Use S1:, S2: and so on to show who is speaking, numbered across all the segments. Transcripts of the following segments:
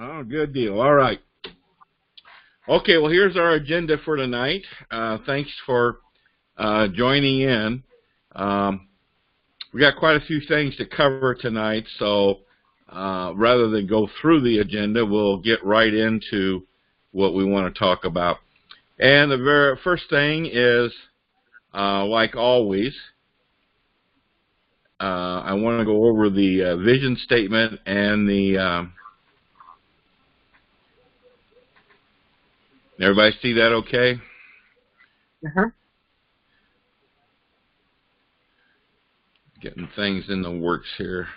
S1: Oh, good deal. All right. Okay, well, here's our agenda for tonight. Thanks for joining in. We got quite a few things to cover tonight, so rather than go through the agenda, we'll get right into what we want to talk about. And the very first thing is, like always, I want to go over the vision statement and the... everybody see that okay?
S2: Uh-huh.
S1: Getting things in the works here.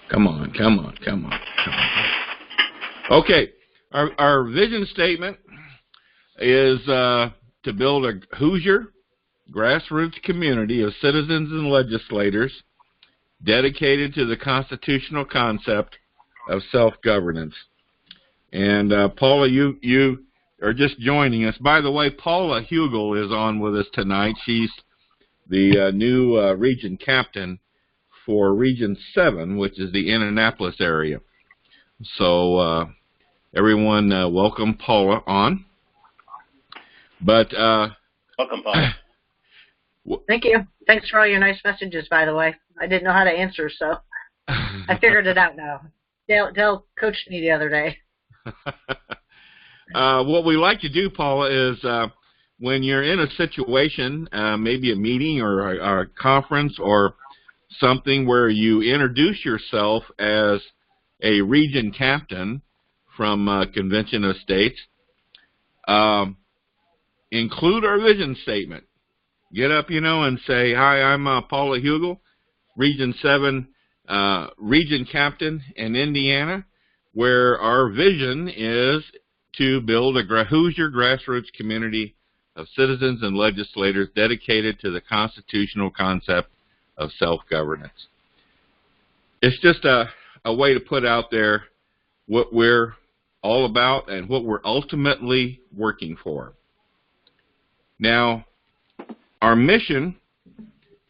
S1: Come on, come on, come on, come on. Okay, our vision statement is to build a Hoosier grassroots community of citizens and legislators dedicated to the constitutional concept of self-governance. And Paula, you are just joining us. By the way, Paula Hugel is on with us tonight. She's the new region captain for Region 7, which is the Indianapolis area. So everyone, welcome Paula on. But
S3: welcome, Paula.
S2: Thank you. Thanks for all your nice messages, by the way. I didn't know how to answer, so I figured it out now. Dale coached me the other day.
S1: What we like to do, Paula, is when you're in a situation, maybe a meeting or a conference or something where you introduce yourself as a region captain from Convention of States, include our vision statement. Get up, and say, hi, I'm Paula Hugel, Region 7 region captain in Indiana, where our vision is to build a Hoosier grassroots community of citizens and legislators dedicated to the constitutional concept of self-governance. It's just a way to put out there what we're all about and what we're ultimately working for. Now, our mission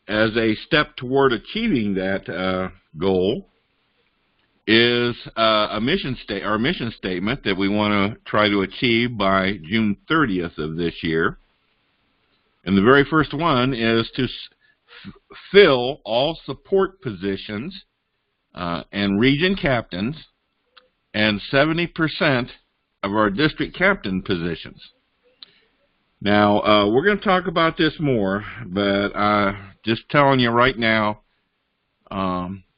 S1: as a step toward achieving that goal is our mission statement that we want to try to achieve by June 30th of this year. And the very first one is to fill all support positions and region captains and 70% of our district captain positions. Now, we're going to talk about this more, but just telling you right now,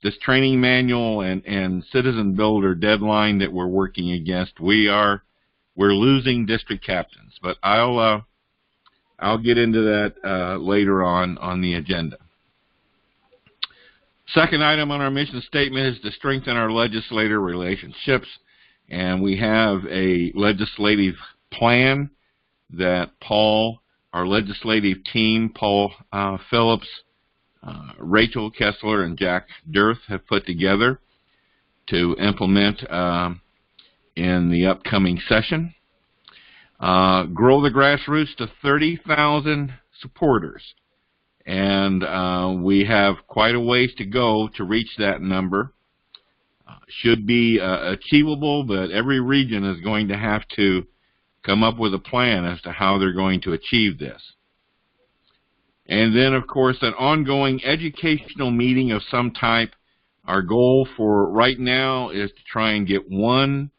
S1: this training manual and citizen builder deadline that we're working against, we're losing district captains. But I'll get into that later on the agenda. Second item on our mission statement is to strengthen our legislator relationships, and we have a legislative plan that Paul, our legislative team, Paul Phillips, Rachel Kessler, and Jack Dirth have put together to implement in the upcoming session. Grow the grassroots to 30,000 supporters. And we have quite a ways to go to reach that number. Should be achievable, but every region is going to have to come up with a plan as to how they're going to achieve this. And then, of course, an ongoing educational meeting of some type. Our goal for right now is to try and get one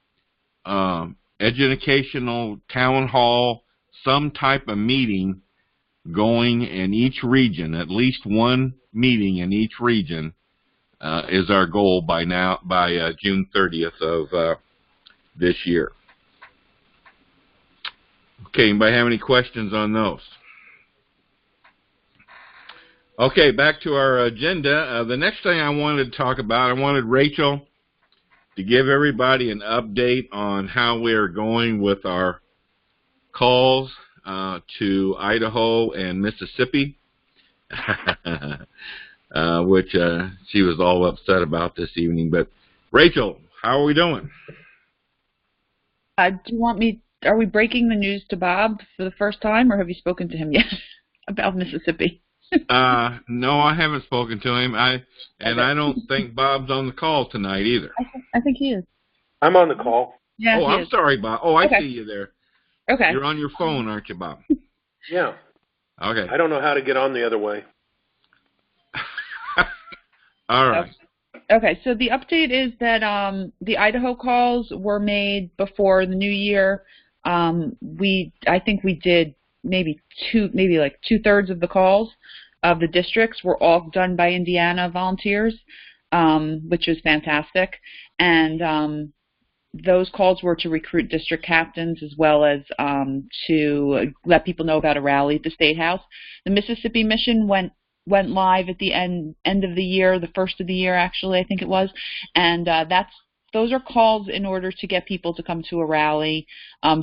S1: educational town hall, some type of meeting going in each region. At least one meeting in each region is our goal by June 30th of this year. Okay, anybody have any questions on those? Okay, back to our agenda. The next thing I wanted to talk about, I wanted Rachel to give everybody an update on how we are going with our calls to Idaho and Mississippi, which she was all upset about this evening. But Rachel, how are we doing?
S4: Do you want me? Are we breaking the news to Bob for the first time, or have you spoken to him yet about Mississippi?
S1: No, I haven't spoken to him. I don't think Bob's on the call tonight either.
S3: I think he is.
S4: I'm on the call.
S3: Yeah,
S1: Oh, I'm sorry, Bob. Oh, I
S3: Okay.
S1: see you there.
S3: Okay.
S1: You're on your phone, aren't you, Bob?
S4: Yeah.
S1: Okay.
S4: I don't know how to get on the other way.
S1: All right.
S3: Okay, so the update is that the Idaho calls were made before the new year. I think we did maybe like 2/3 of the calls of the districts were all done by Indiana volunteers, which was fantastic. And those calls were to recruit district captains as well as to let people know about a rally at the State House. The Mississippi mission went live at the end of the year, the first of the year actually, I think it was, and those are calls in order to get people to come to a rally.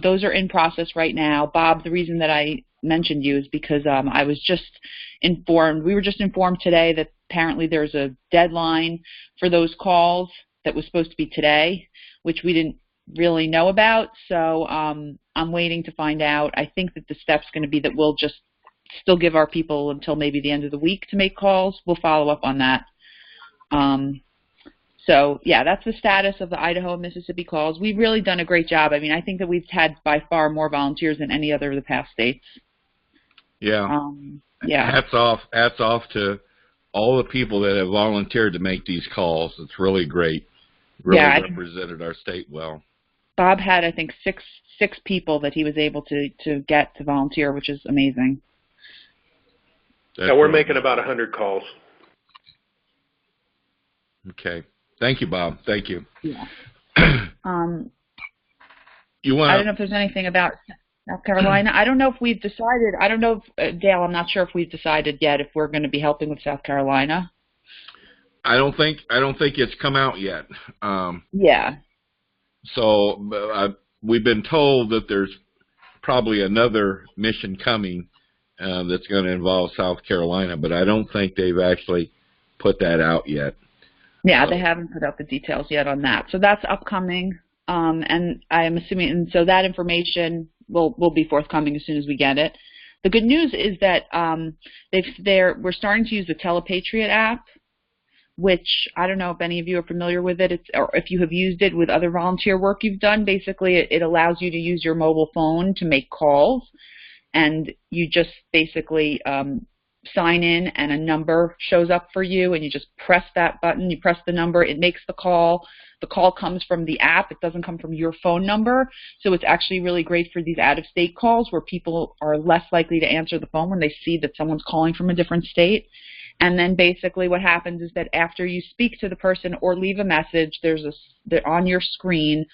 S3: Those are in process right now. Bob, the reason that I mentioned you is because I was just informed. We were just informed today that apparently there's a deadline for those calls that was supposed to be today, which we didn't really know about. So I'm waiting to find out. I think that the step's going to be that we'll just still give our people until maybe the end of the week to make calls. We'll follow up on that. So, yeah, that's the status of the Idaho and Mississippi calls. We've really done a great job. I mean, I think that we've had by far more volunteers than any other of the past states.
S1: Yeah.
S3: Yeah.
S1: Hats off to all the people that have volunteered to make these calls. It's really great. Really represented our state well.
S3: Bob had, I think, six people that he was able to get to volunteer, which is amazing.
S4: Yeah, we're making about 100 calls.
S1: Okay. Thank you, Bob. Thank you.
S3: Yeah.
S1: You want?
S3: I don't know if there's anything about South Carolina. I don't know if we've decided. I don't know if, Dale, I'm not sure if we've decided yet if we're going to be helping with South Carolina.
S1: I don't think it's come out yet.
S3: Yeah.
S1: So we've been told that there's probably another mission coming that's going to involve South Carolina, but I don't think they've actually put that out yet.
S3: Yeah, they haven't put out the details yet on that. So that's upcoming, and I'm assuming, and so that information will be forthcoming as soon as we get it. The good news is that we're starting to use the Telepatriot app, which I don't know if any of you are familiar with it, or if you have used it with other volunteer work you've done. Basically, it allows you to use your mobile phone to make calls, and you just basically sign in and a number shows up for you, and you just press that button, you press the number, it makes the call. The call comes from the app, it doesn't come from your phone number, so it's actually really great for these out-of-state calls where people are less likely to answer the phone when they see that someone's calling from a different state. And then basically what happens is that after you speak to the person or leave a message, on your screen,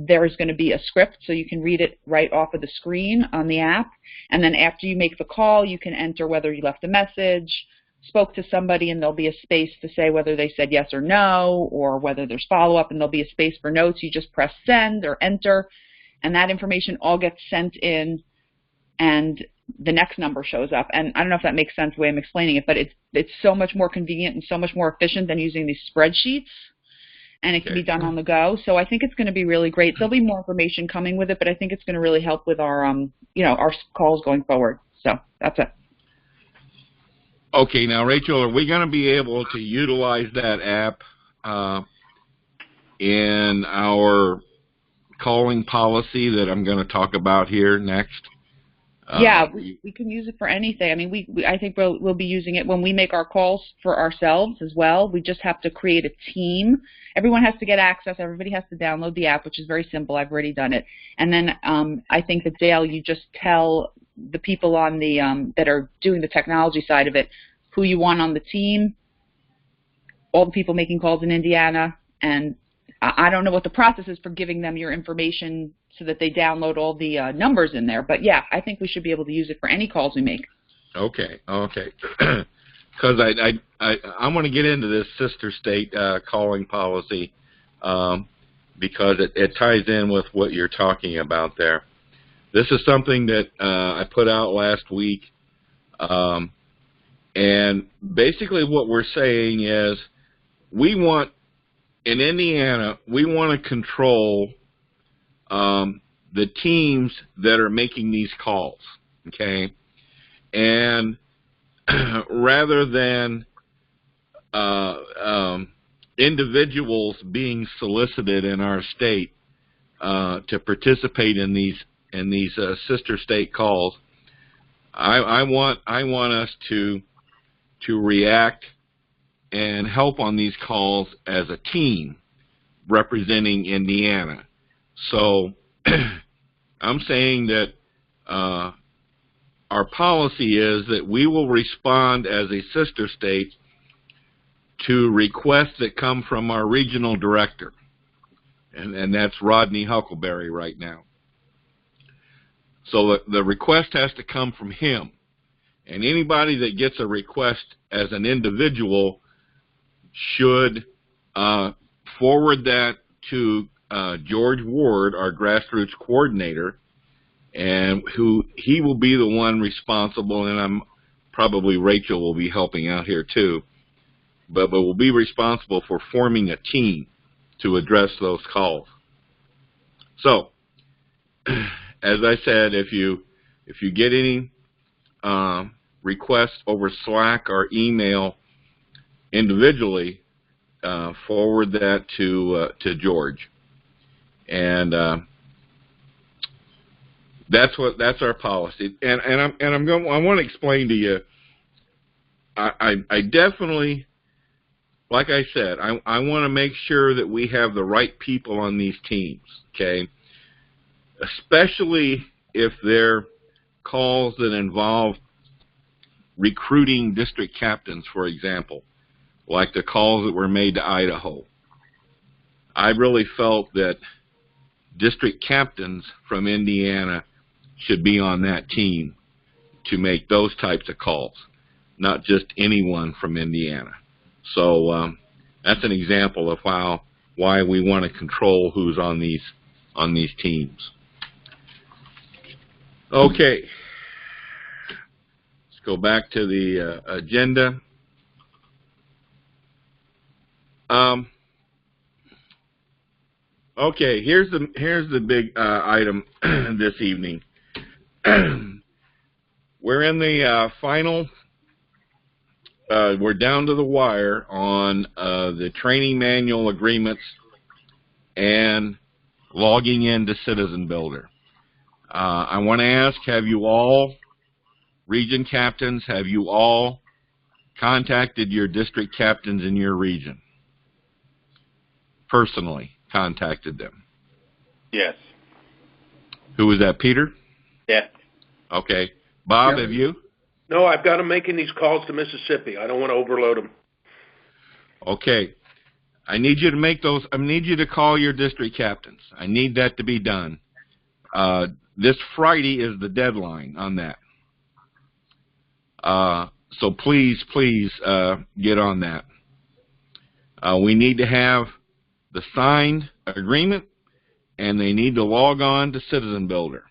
S3: there's going to be a script, so you can read it right off of the screen on the app. And then after you make the call, you can enter whether you left a message, spoke to somebody, and there'll be a space to say whether they said yes or no, or whether there's follow-up, and there'll be a space for notes. You just press send or enter, and that information all gets sent in, and the next number shows up. And I don't know if that makes sense the way I'm explaining it, but it's so much more convenient and so much more efficient than using these spreadsheets. And it can be done on the go. So I think it's going to be really great. There'll be more information coming with it, but I think it's going to really help with our, our calls going forward. So that's it.
S1: Okay, now Rachel, are we going to be able to utilize that app in our calling policy that I'm going to talk about here next?
S3: Yeah, we can use it for anything. I mean, I think we'll be using it when we make our calls for ourselves as well. We just have to create a team. Everyone has to get access. Everybody has to download the app, which is very simple. I've already done it. And then I think that, Dale, you just tell the people on the that are doing the technology side of it who you want on the team, all the people making calls in Indiana, and I don't know what the process is for giving them your information so that they download all the numbers in there. But, yeah, I think we should be able to use it for any calls we make.
S1: Okay. Because I want to get into this sister state calling policy because it ties in with what you're talking about there. This is something that I put out last week. And basically what we're saying is in Indiana, we want to control the teams that are making these calls, okay? And rather than individuals being solicited in our state to participate in these sister state calls, I want us to react and help on these calls as a team representing Indiana. So I'm saying that our policy is that we will respond as a sister state to requests that come from our regional director, and that's Rodney Huckleberry right now. So the request has to come from him, and anybody that gets a request as an individual should forward that to George Ward, our grassroots coordinator, and he will be the one responsible, and probably Rachel will be helping out here too, but will be responsible for forming a team to address those calls. So, as I said, if you get any requests over Slack or email individually, forward that to George, and that's our policy. And I want to explain to you. I definitely, like I said, I want to make sure that we have the right people on these teams. Okay, especially if they're calls that involve recruiting district captains, for example, like the calls that were made to Idaho. I really felt that district captains from Indiana should be on that team to make those types of calls, not just anyone from Indiana. So that's an example of why we want to control who's on these teams. Okay, let's go back to the agenda. Okay, here's the big item this evening. We're in the final. We're down to the wire on the training manual agreements and logging into Citizen Builder. I want to ask: have you all, region captains, have you all contacted your district captains in your region? Personally contacted them?
S4: Yes.
S1: Who was that, Peter?
S4: Yeah.
S1: Okay. Bob,
S4: Yeah.
S1: have you?
S4: No, I've got them making these calls to Mississippi. I don't want to overload them.
S1: Okay. I need you to make those. I need you to call your district captains. I need that to be done. This Friday is the deadline on that. So please get on that. We need to have the signed agreement, and they need to log on to Citizen Builder.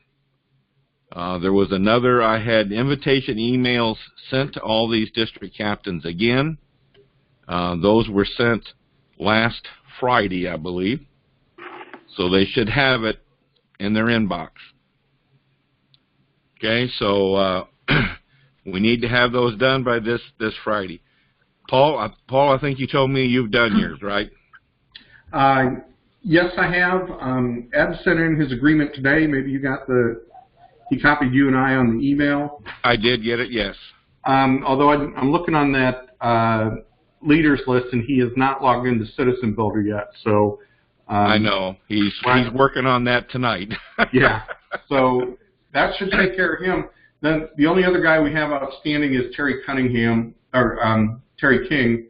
S1: There was another, I had invitation emails sent to all these district captains again. Those were sent last Friday, I believe. So they should have it in their inbox. Okay, so we need to have those done by this Friday. Paul, I think you told me you've done yours, right?
S5: Yes, I have. Ed sent in his agreement today. Maybe you got he copied you and I on the email.
S1: I did get it, yes.
S5: Although I'm looking on that leaders list, and he has not logged into Citizen Builder yet. So
S1: I know he's working on that tonight.
S5: Yeah, so that should take care of him. Then the only other guy we have outstanding is Terry Cunningham or Terry King,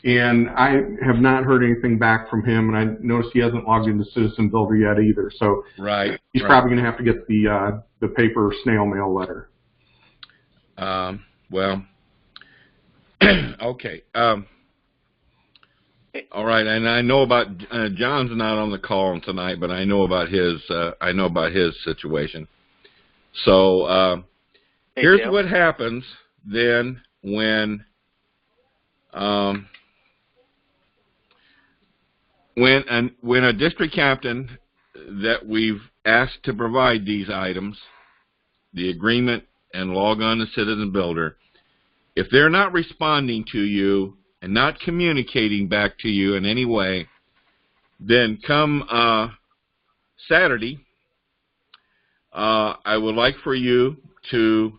S5: and I have not heard anything back from him. And I noticed he hasn't logged into Citizen Builder yet either. So he's probably going to have to get the paper snail mail letter.
S1: Well, okay. All right, and I know about John's not on the call tonight, but I know about his situation. So here's what happens then when a district captain that we've asked to provide these items, the agreement and log on to Citizen Builder, if they're not responding to you and not communicating back to you in any way, then come Saturday, I would like for you to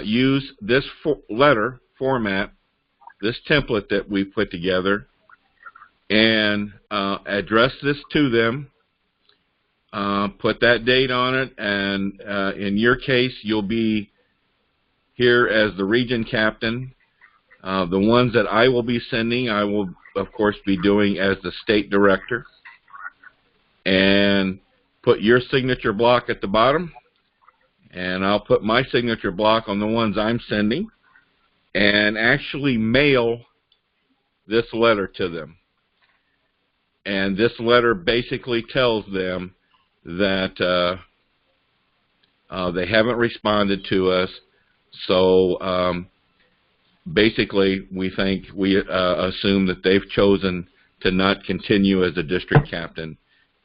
S1: use this letter format, this template that we put together, and address this to them. Put that date on it, and in your case, you'll be here as the region captain. The ones that I will be sending, I will, of course, be doing as the state director. And put your signature block at the bottom, and I'll put my signature block on the ones I'm sending, and actually mail this letter to them. And this letter basically tells them that they haven't responded to us. So basically, we assume that they've chosen to not continue as a district captain,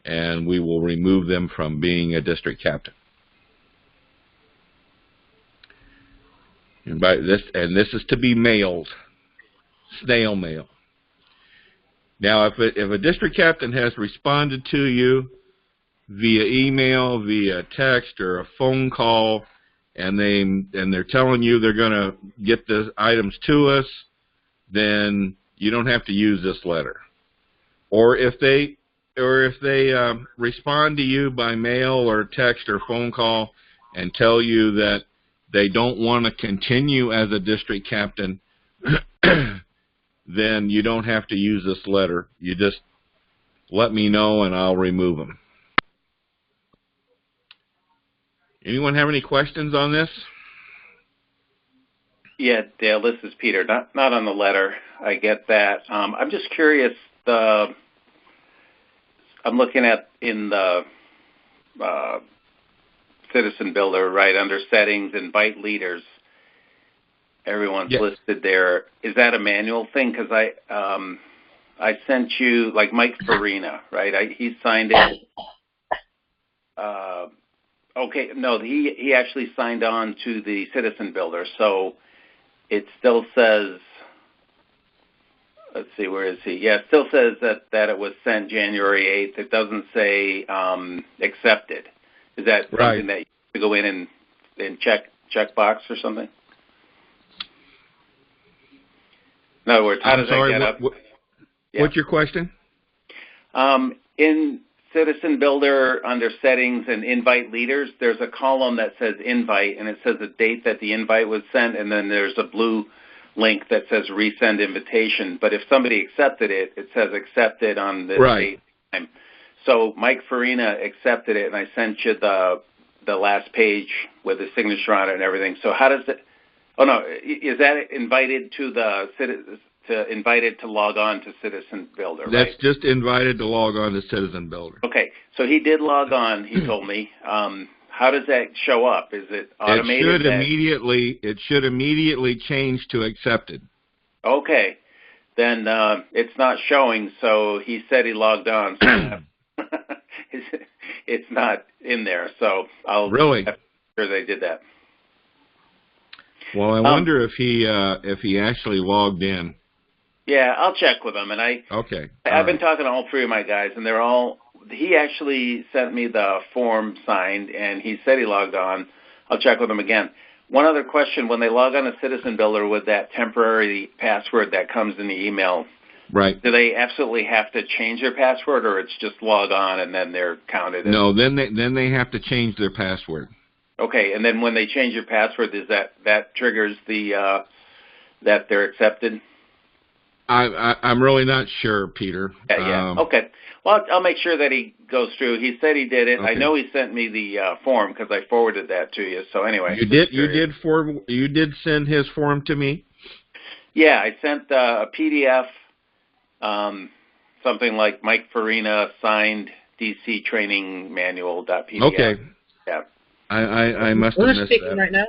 S1: and we will remove them from being a district captain. And this is to be mailed, snail mail. Now, if a district captain has responded to you via email, via text, or a phone call, and they're telling you they're going to get the items to us, then you don't have to use this letter. Or if they respond to you by mail or text or phone call and tell you that they don't want to continue as a district captain, then you don't have to use this letter. You just let me know and I'll remove them. Anyone have any questions on this?
S6: Yeah, Dale, this is Peter. Not on the letter. I get that. I'm just curious. I'm looking at in the Citizen Builder, right, under settings, invite leaders. Everyone's listed there. Is that a manual thing? Because I sent you, like Mike Farina, right? He signed it. Okay, no, he actually signed on to the Citizen Builder, so it still says, let's see, where is he? Yeah, it still says that it was sent January 8th. It doesn't say accepted. Is that something that you have to go in and check box or something? In other words, how does that get up?
S1: What's your question?
S6: In Citizen Builder, under settings and invite leaders, there's a column that says invite, and it says the date that the invite was sent, and then there's a blue link that says resend invitation. But if somebody accepted it, it says accepted on this date time. So Mike Farina accepted it, and I sent you the last page with the signature on it and everything. So how does it? Oh no, is that invited to log on to Citizen Builder?
S1: That's
S6: right?
S1: just invited to log on to Citizen Builder.
S6: Okay, so he did log on. He told me. How does that show up? Is it automated?
S1: It should immediately change to accepted.
S6: Okay, then it's not showing. So he said he logged on. So it's not in there. So I'll
S1: really
S6: make sure they did that.
S1: Well, I wonder if he actually logged in.
S6: Yeah, I'll check with him. And I've been talking to all three of my guys, and they're all. He actually sent me the form signed, and he said he logged on. I'll check with him again. One other question: when they log on to Citizen Builder with that temporary password that comes in the email,
S1: right?
S6: Do they absolutely have to change their password, or it's just log on and then they're counted?
S1: No, then they have to change their password.
S6: Okay, and then when they change your password, is that triggers the that they're accepted?
S1: I'm really not sure, Peter.
S6: Yeah. Okay. Well, I'll make sure that he goes through. He said he did it. Okay. I know he sent me the form because I forwarded that to you. So anyway,
S1: you did send his form to me.
S6: Yeah, I sent a PDF, something like Mike Farina signed DC Training Manual.pdf.
S1: Okay.
S6: Yeah.
S1: I must have missed that.
S2: Who's speaking right now?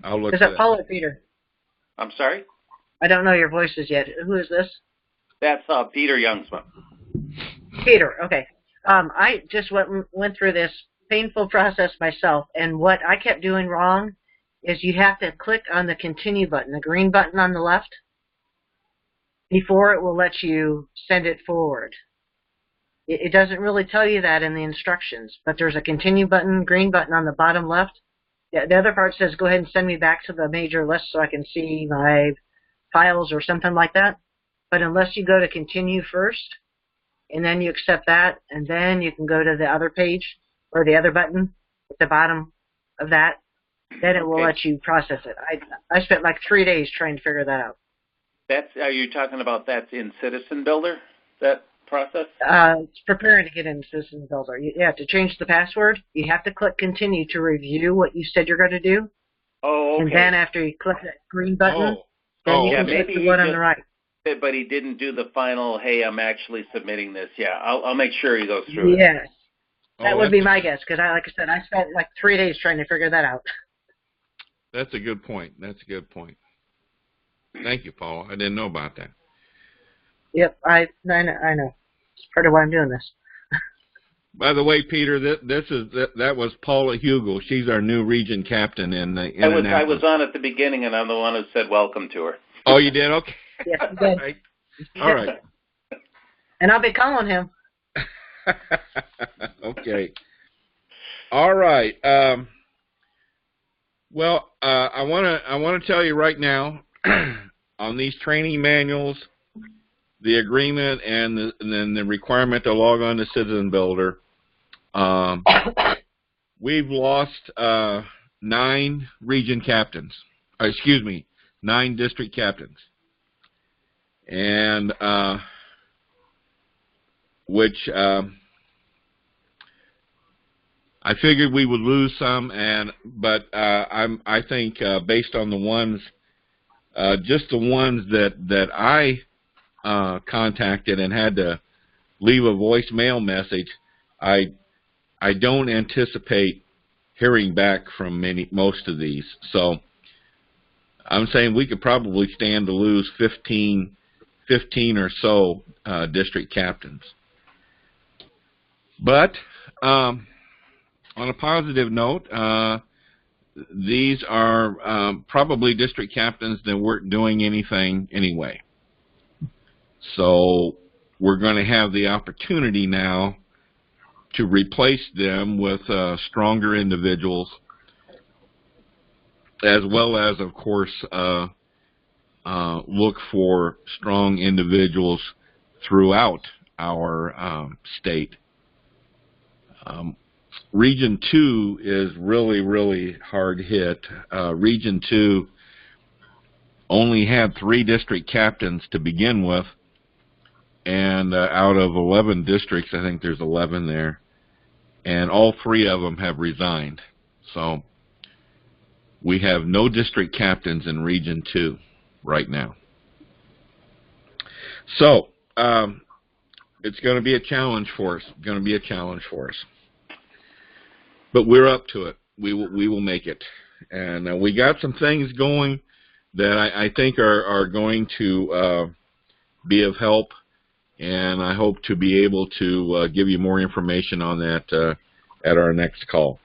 S1: I'll look.
S2: Is that Paul or Peter?
S6: I'm sorry?
S2: I don't know your voices yet. Who is this?
S6: That's Peter Youngsma.
S2: Peter, okay. I just went through this painful process myself, and what I kept doing wrong is you have to click on the continue button, the green button on the left, before it will let you send it forward. It doesn't really tell you that in the instructions, but there's a continue button, green button on the bottom left. The other part says go ahead and send me back to the major list so I can see my files or something like that. But unless you go to continue first, and then you accept that, and then you can go to the other page, or the other button at the bottom of that, then it will let you process it. I spent like 3 days trying to figure that out.
S6: Are you talking about that's in Citizen Builder, that process?
S2: It's preparing to get into Citizen Builder. You have to change the password. You have to click continue to review what you said you're going to do.
S6: Oh, okay.
S2: And then after you click that green button, then you can click the one on the right.
S6: But he didn't do the final, hey, I'm actually submitting this. Yeah, I'll make sure he goes through it.
S2: Yes. That would be my guess, because like I said, I spent like 3 days trying to figure that out.
S1: That's a good point. That's a good point. Thank you, Paul. I didn't know about that.
S2: Yep, I know. It's part of why I'm doing this.
S1: By the way, Peter, that was Paula Hugel. She's our new region captain in the Indianapolis.
S6: I was on at the beginning, and I'm the one who said welcome to her.
S1: Oh, you did? Okay.
S2: Yes, you did.
S1: All right.
S2: And I'll be calling him.
S1: Okay. All right. Well, I want to tell you right now on these training manuals, the agreement, and then the requirement to log on to Citizen Builder. We've lost 9 region captains. 9 district captains, and which I figured we would lose some, but I think based on the ones, just the ones that I contacted and had to leave a voicemail message, I don't anticipate hearing back from most of these. So I'm saying we could probably stand to lose 15 or so district captains. But on a positive note, these are probably district captains that weren't doing anything anyway. So we're going to have the opportunity now to replace them with stronger individuals, as well as, of course, look for strong individuals throughout our state. Region 2 is really, really hard hit. Region 2 only had 3 district captains to begin with, and out of 11 districts, I think there's 11 there, and all 3 of them have resigned. So we have no district captains in Region 2 right now. So it's going to be a challenge for us. But we're up to it. We will make it. And we got some things going that I think are going to be of help, and I hope to be able to give you more information on that at our next call.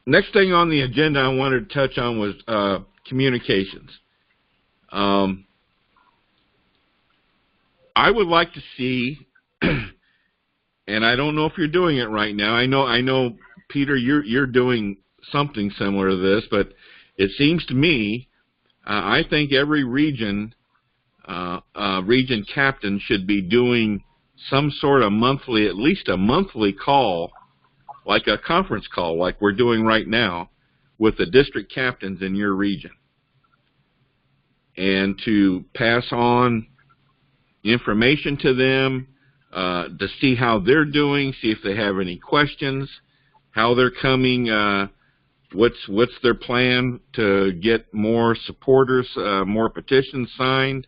S1: Next thing on the agenda I wanted to touch on was communications. I would like to see, and I don't know if you're doing it right now. I know, Peter, you're doing something similar to this, but it seems to me, I think every region captain should be doing some sort of monthly, at least a monthly call, like a conference call, like we're doing right now, with the district captains in your region, and to pass on information to them, to see how they're doing, see if they have any questions, how they're coming, what's their plan to get more supporters, more petitions signed,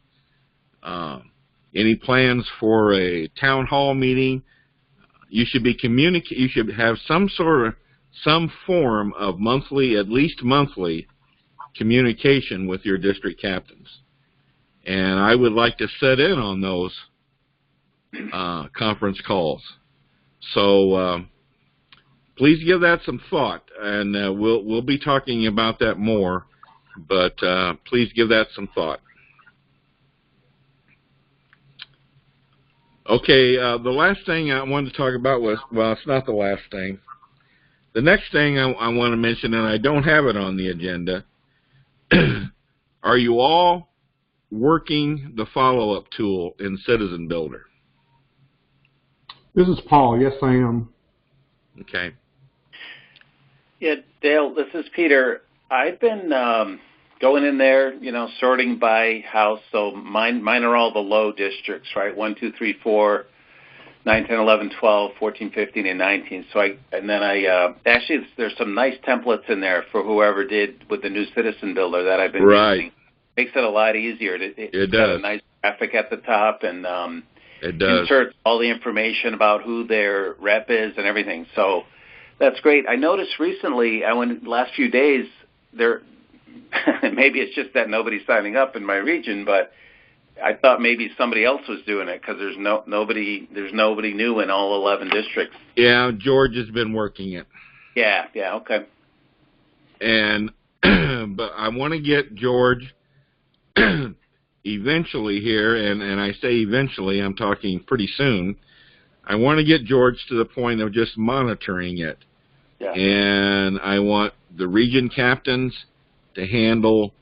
S1: any plans for a town hall meeting. You should be you should have some form of monthly, at least monthly, communication with your district captains. And I would like to set in on those conference calls. So please give that some thought, and we'll be talking about that more. But please give that some thought. Okay, the last thing I wanted to talk about was, well, it's not the last thing. The next thing I want to mention, and I don't have it on the agenda, are you all working the follow-up tool in Citizen Builder?
S5: This is Paul. Yes, I am.
S1: Okay.
S6: Yeah, Dale, this is Peter. I've been going in there, sorting by house. So mine are all the low districts, right? 1, 2, 3, 4, 9, 10, 11, 12, 14, 15, and 19. So actually, there's some nice templates in there for whoever did with the new Citizen Builder that I've been using. Makes it a lot easier. It does. Got a nice graphic at the top, and
S1: it does.
S6: Inserts all the information about who their rep is and everything. So that's great. I noticed recently, last few days, there. Maybe it's just that nobody's signing up in my region, but I thought maybe somebody else was doing it because there's nobody new in all 11 districts.
S1: Yeah, George has been working it.
S6: Yeah, okay.
S1: And but I want to get George eventually here, and I say eventually, I'm talking pretty soon. I want to get George to the point of just monitoring it.
S6: Yeah.
S1: And I want the region captains to handle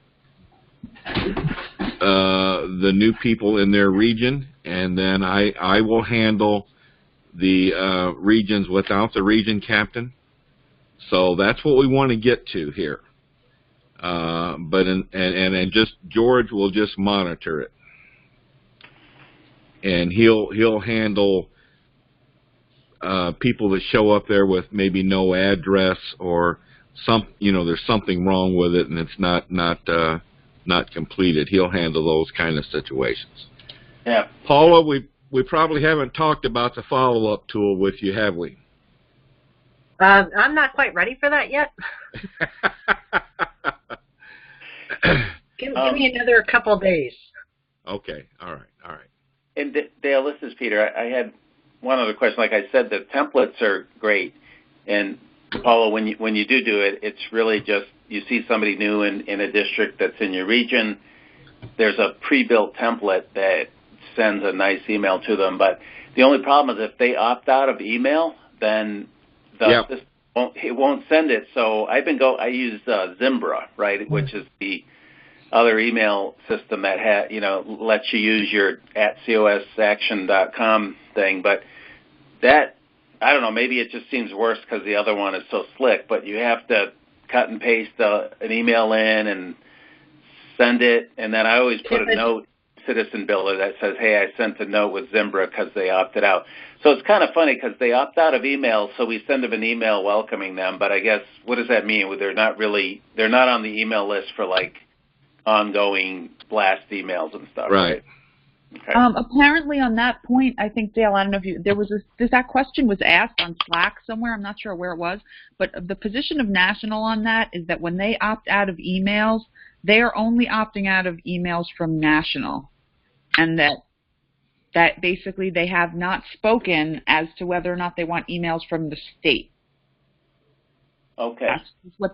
S1: the new people in their region, and then I will handle the regions without the region captain. So that's what we want to get to here. And just George will just monitor it, and he'll handle people that show up there with maybe no address or there's something wrong with it and it's not completed. He'll handle those kind of situations.
S6: Yeah.
S1: Paula, we probably haven't talked about the follow-up tool with you, have we?
S2: I'm not quite ready for that yet. Give me another couple of days.
S1: Okay. All right.
S6: And Dale, this is Peter. I had one other question. Like I said, the templates are great, and Paula, when you do it, it's really just you see somebody new in a district that's in your region. There's a pre-built template that sends a nice email to them. But the only problem is if they opt out of email, then it won't send it. So I use Zimbra, right, which is the other email system that lets you use your @cosaction.com thing. But that, I don't know, maybe it just seems worse because the other one is so slick, but you have to cut and paste an email in and send it, and then I always put a note, Citizen Builder, that says, hey, I sent a note with Zimbra because they opted out. So it's kind of funny because they opt out of email, so we send them an email welcoming them, but I guess, what does that mean? They're not on the email list for, like, ongoing blast emails and stuff, right?
S3: Okay. Apparently, on that point, I think, Dale, I don't know if that question was asked on Slack somewhere. I'm not sure where it was, but the position of National on that is that when they opt out of emails, they are only opting out of emails from National, and that basically they have not spoken as to whether or not they want emails from the state.
S6: Okay.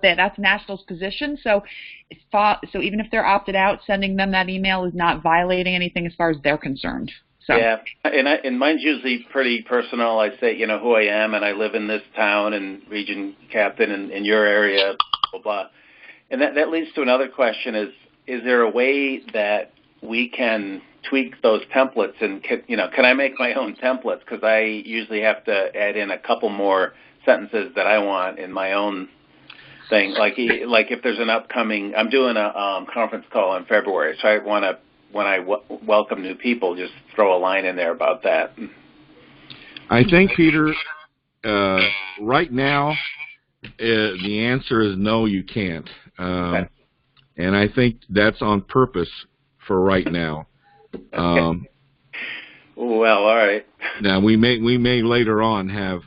S3: That's National's position. So even if they're opted out, sending them that email is not violating anything as far as they're concerned. So.
S6: Yeah, and mine's usually pretty personal. I say, who I am, and I live in this town, and region captain in your area, blah, blah, blah. And that leads to another question: is there a way that we can tweak those templates? And can I make my own templates? Because I usually have to add in a couple more sentences that I want in my own thing. Like if there's an upcoming, I'm doing a conference call in February, so I want to, when I welcome new people, just throw a line in there about that.
S1: I think, Peter, right now, the answer is no, you can't.
S6: Okay.
S1: And I think that's on purpose for right now.
S6: Well, all right.
S1: Now, we may later on have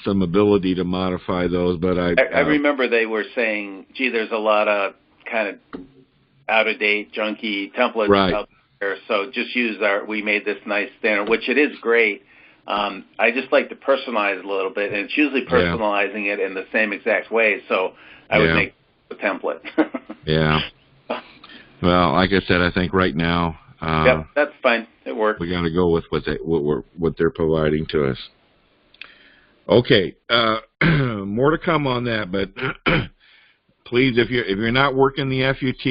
S1: some ability to modify those, but I
S6: remember they were saying, gee, there's a lot of kind of out-of-date, junky templates out there, so just use we made this nice standard, which it is great. I just like to personalize it a little bit, and it's usually personalizing it in the same exact way. So I would make a template.
S1: Yeah. Well, like I said, I think right now.
S6: Yep, that's fine. It works.
S1: We got to go with what they're providing to us. Okay. More to come on that, but please, if you're not working the FUT,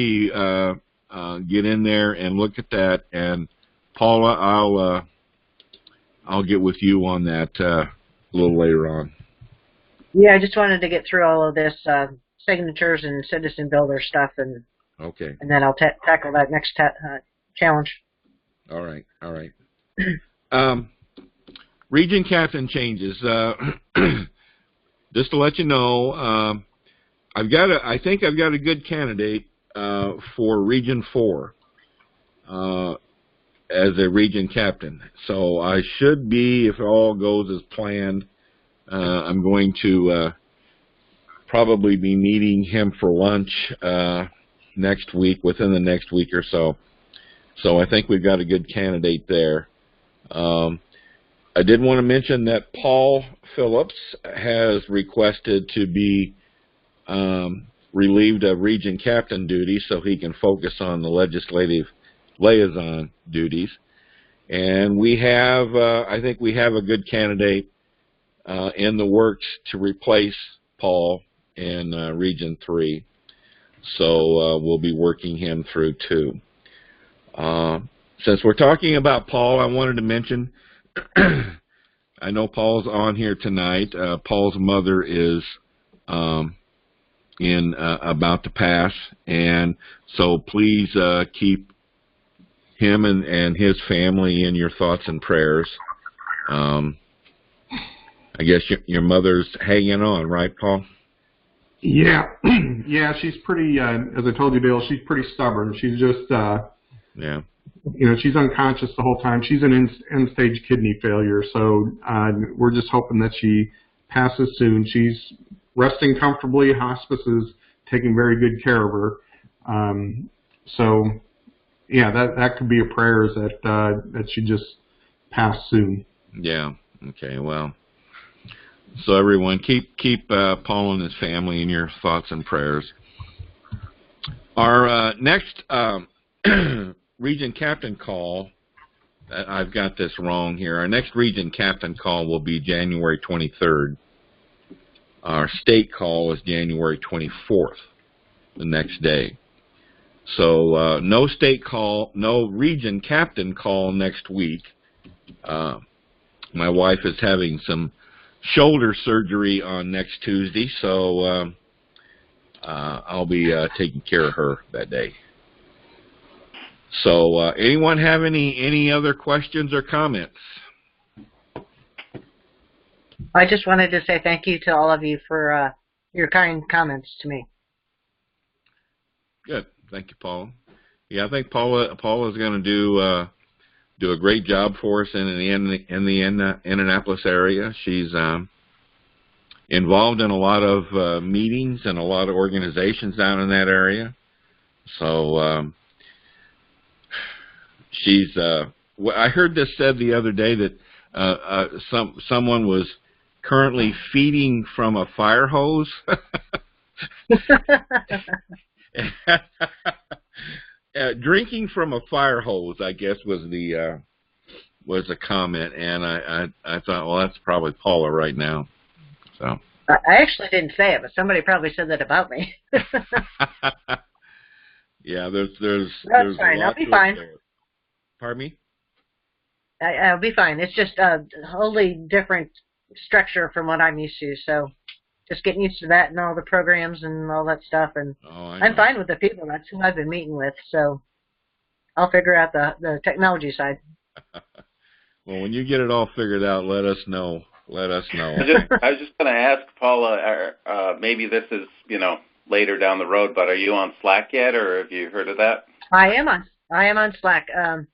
S1: get in there and look at that. And Paula, I'll get with you on that a little later on.
S2: Yeah, I just wanted to get through all of this signatures and citizen builder stuff, and
S1: okay,
S2: and then I'll tackle that next challenge.
S1: All right. Region captain changes. Just to let you know, I think I've got a good candidate for Region 4 as a region captain. So I should be, if all goes as planned, I'm going to probably be meeting him for lunch next week, within the next week or so. So I think we've got a good candidate there. I did want to mention that Paul Phillips has requested to be relieved of region captain duties so he can focus on the legislative liaison duties. And we have, I think we have a good candidate in the works to replace Paul in Region 3. So we'll be working him through too. Since we're talking about Paul, I wanted to mention, I know Paul's on here tonight. Paul's mother is about to pass, and so please keep him and his family in your thoughts and prayers. I guess your mother's hanging on, right, Paul?
S5: Yeah, yeah. She's pretty. As I told you, Dale, she's pretty stubborn. She's just.
S1: Yeah.
S5: You know, she's unconscious the whole time. She's an end-stage kidney failure, so we're just hoping that she passes soon. She's resting comfortably. Hospice is taking very good care of her. So, yeah, that could be a prayer, is that she just pass soon.
S1: Yeah. Okay. Well, so everyone, keep Paul and his family in your thoughts and prayers. Our next region captain call, I've got this wrong here. Our next region captain call will be January 23rd. Our state call is January 24th, the next day. So no state call, no region captain call next week. My wife is having some shoulder surgery on next Tuesday, so I'll be taking care of her that day. So anyone have any other questions or comments?
S2: I just wanted to say thank you to all of you for your kind comments to me.
S1: Good. Thank you, Paula. Yeah, I think Paula is going to do a great job for us in the Indianapolis area. She's involved in a lot of meetings and a lot of organizations down in that area. So she's. I heard this said the other day that someone was currently feeding from a fire hose. Drinking from a fire hose, I guess, was the comment, and I thought, well, that's probably Paula right now. So
S2: I actually didn't say it, but somebody probably said that about me.
S1: Yeah, there's
S2: That's fine. I'll be fine.
S1: Pardon me?
S2: I'll be fine. It's just a wholly different structure from what I'm used to, so just getting used to that and all the programs and all that stuff. And I'm fine with the people. That's who I've been meeting with, so I'll figure out the technology side.
S1: Well, when you get it all figured out, let us know. Let us know.
S6: I was just going to ask Paula, maybe this is, later down the road, but are you on Slack yet, or have you heard of that?
S2: I am on Slack.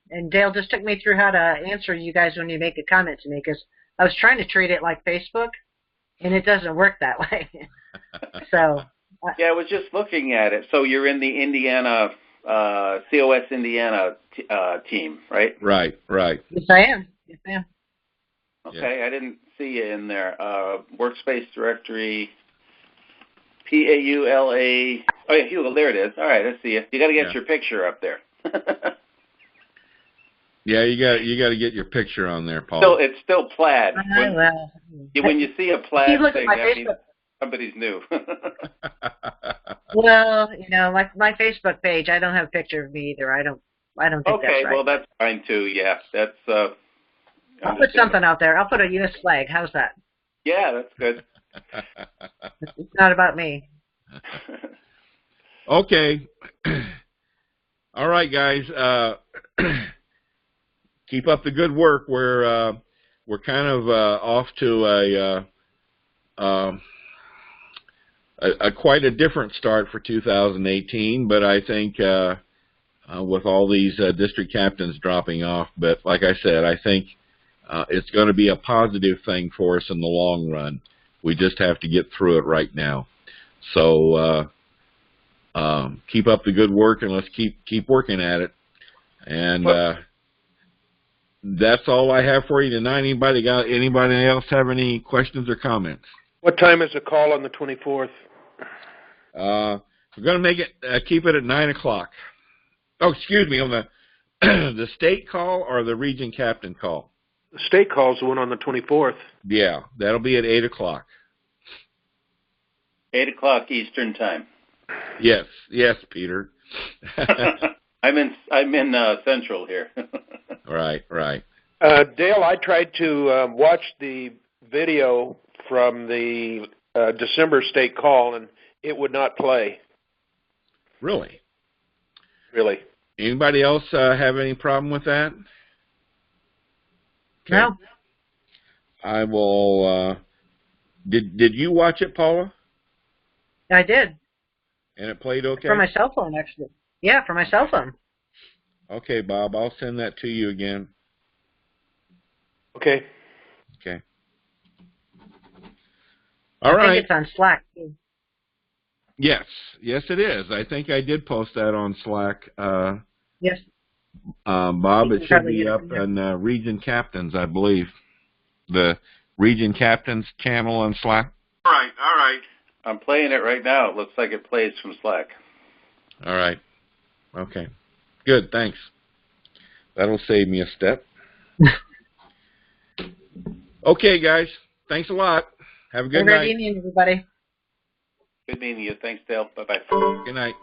S2: And Dale just took me through how to answer you guys when you make a comment to me, because I was trying to treat it like Facebook, and it doesn't work that way. So.
S6: Yeah, I was just looking at it. So you're in the Indiana, COS Indiana team, right?
S1: Right.
S2: Yes, I am.
S6: Okay, I didn't see you in there. Workspace directory, PAULA. Oh, yeah, Hugo, there it is. All right, I see you. You got to get your picture up there.
S1: Yeah, you got to get your picture on there, Paul.
S6: So it's still plaid. When you see a plaid thing, that means somebody's new.
S2: Well, my Facebook page, I don't have a picture of me either. I don't think that's right.
S6: Okay, well, that's fine too. Yeah, that's.
S2: I'll put something out there. I'll put a U.S. flag. How's that?
S6: Yeah, that's good.
S2: It's not about me.
S1: Okay. All right, guys. Keep up the good work. We're kind of off to a quite a different start for 2018, but I think with all these district captains dropping off, but like I said, I think it's going to be a positive thing for us in the long run. We just have to get through it right now. So keep up the good work, and let's keep working at it. And that's all I have for you tonight. Anybody else have any questions or comments?
S4: What time is the call on the 24th?
S1: We're going to make it keep it at 9 o'clock. Oh, excuse me, on the the state call or the region captain call?
S4: The state call is the one on the 24th.
S1: Yeah, that'll be at 8 o'clock.
S6: 8 o'clock Eastern time.
S1: Yes, Peter.
S6: I'm in Central here.
S1: Right.
S4: Dale, I tried to watch the video from the December state call, and it would not play.
S1: Really?
S4: Really.
S1: Anybody else have any problem with that? Okay.
S2: No.
S1: I will. Did you watch it, Paula?
S2: I did.
S1: And it played okay?
S2: For my cell phone, actually. Yeah, for my cell phone.
S1: Okay, Bob, I'll send that to you again.
S4: Okay.
S1: Okay. All right.
S2: I think it's on Slack, too.
S1: Yes, it is. I think I did post that on Slack.
S2: Yes.
S1: Bob, it should be up in Region Captains, I believe. The Region Captains channel on Slack. All right.
S6: I'm playing it right now. It looks like it plays from Slack.
S1: All right. Okay. Good, thanks. That'll save me a step. Okay, guys. Thanks a lot. Have a good night.
S2: Good evening, everybody.
S6: Good meeting you. Thanks, Dale. Bye-bye.
S1: Good night.